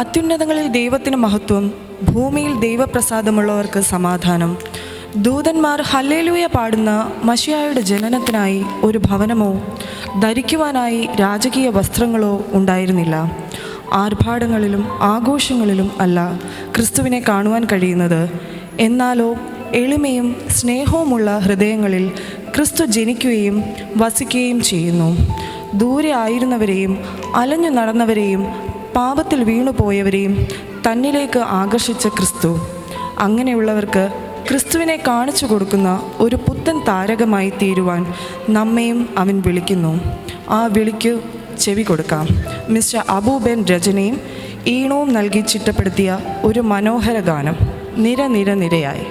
അത്യുന്നതങ്ങളിൽ ദൈവത്തിന് മഹത്വം, ഭൂമിയിൽ ദൈവപ്രസാദമുള്ളവർക്ക് സമാധാനം. ദൂതന്മാർ ഹല്ലേലൂയ പാടുന്ന മശിഹായുടെ ജനനത്തിനായി ഒരു ഭവനമോ ധരിക്കുവാനായി രാജകീയ വസ്ത്രങ്ങളോ ഉണ്ടായിരുന്നില്ല. ആർഭാടങ്ങളിലും ആഘോഷങ്ങളിലും അല്ല ക്രിസ്തുവിനെ കാണുവാൻ കഴിയുന്നത്. എന്നാലോ എളിമയും സ്നേഹവുമുള്ള ഹൃദയങ്ങളിൽ ക്രിസ്തു ജനിക്കുകയും വസിക്കുകയും ചെയ്യുന്നു. ദൂരെ ആയിരുന്നവരെയും അലഞ്ഞു നടന്നവരെയും പാപത്തിൽ വീണുപോയവരെയും തന്നിലേക്ക് ആകർഷിച്ച ക്രിസ്തു, അങ്ങനെയുള്ളവർക്ക് ക്രിസ്തുവിനെ കാണിച്ചു കൊടുക്കുന്ന ഒരു പുത്തൻ താരകമായി തീരുവാൻ നമ്മെയും അവൻ വിളിക്കുന്നു. ആ വിളിക്ക് ചെവി കൊടുക്കാം. മിസ്റ്റർ അബൂബെൻ രചനയും ഈണവും നൽകി ചിട്ടപ്പെടുത്തിയ ഒരു മനോഹര ഗാനം, നിരയായി.